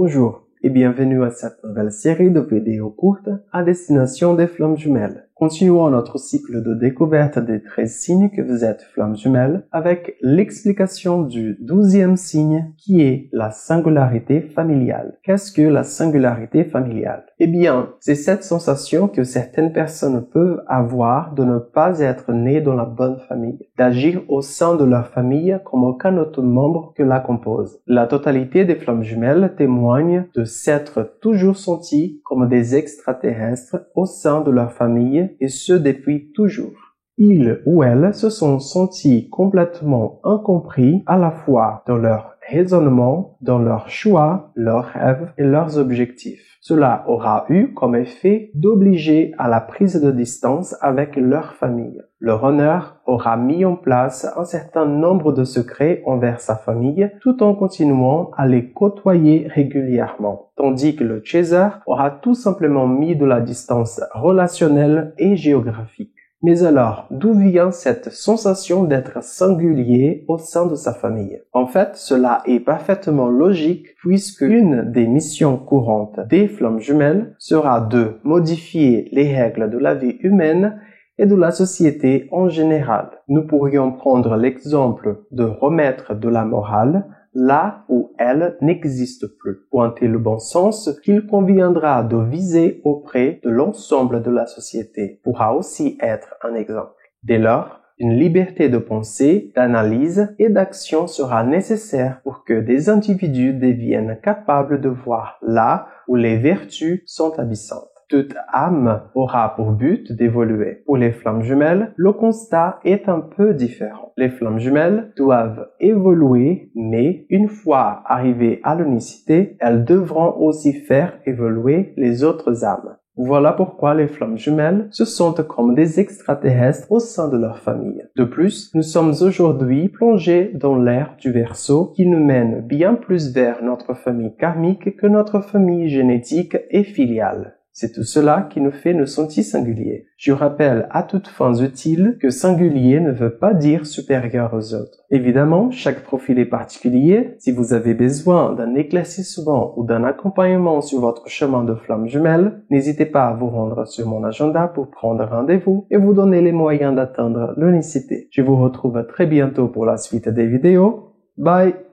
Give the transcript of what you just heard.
Bonjour et bienvenue à cette nouvelle série de vidéos courtes à destination des flammes jumelles. Continuons notre cycle de découverte des 13 signes que vous êtes flammes jumelles avec l'explication du 12e signe qui est la singularité familiale. Qu'est-ce que la singularité familiale? Eh bien, c'est cette sensation que certaines personnes peuvent avoir de ne pas être nées dans la bonne famille, d'agir au sein de leur famille comme aucun autre membre que la compose. La totalité des flammes jumelles témoigne de s'être toujours sentis comme des extraterrestres au sein de leur famille et ce depuis toujours. Ils ou elles se sont sentis complètement incompris à la fois dans leur raisonnement, dans leurs choix, leurs rêves et leurs objectifs. Cela aura eu comme effet d'obliger à la prise de distance avec leur famille. Leur honneur aura mis en place un certain nombre de secrets envers sa famille tout en continuant à les côtoyer régulièrement. Tandis que le chaser aura tout simplement mis de la distance relationnelle et géographique. Mais alors, d'où vient cette sensation d'être singulier au sein de sa famille? En fait, cela est parfaitement logique puisque une des missions courantes des flammes jumelles sera de modifier les règles de la vie humaine et de la société en général. Nous pourrions prendre l'exemple de remettre de la morale là où elle n'existe plus. Pointer le bon sens qu'il conviendra de viser auprès de l'ensemble de la société pourra aussi être un exemple. Dès lors, une liberté de pensée, d'analyse et d'action sera nécessaire pour que des individus deviennent capables de voir là où les vertus sont absentes. Toute âme aura pour but d'évoluer. Pour les flammes jumelles, le constat est un peu différent. Les flammes jumelles doivent évoluer, mais une fois arrivées à l'unicité, elles devront aussi faire évoluer les autres âmes. Voilà pourquoi les flammes jumelles se sentent comme des extraterrestres au sein de leur famille. De plus, nous sommes aujourd'hui plongés dans l'ère du Verseau qui nous mène bien plus vers notre famille karmique que notre famille génétique et filiale. C'est tout cela qui nous fait nous sentir singuliers. Je rappelle à toutes fins utiles que singulier ne veut pas dire supérieur aux autres. Évidemment, chaque profil est particulier. Si vous avez besoin d'un éclaircissement ou d'un accompagnement sur votre chemin de flamme jumelle, n'hésitez pas à vous rendre sur mon agenda pour prendre rendez-vous et vous donner les moyens d'atteindre l'unicité. Je vous retrouve très bientôt pour la suite des vidéos. Bye!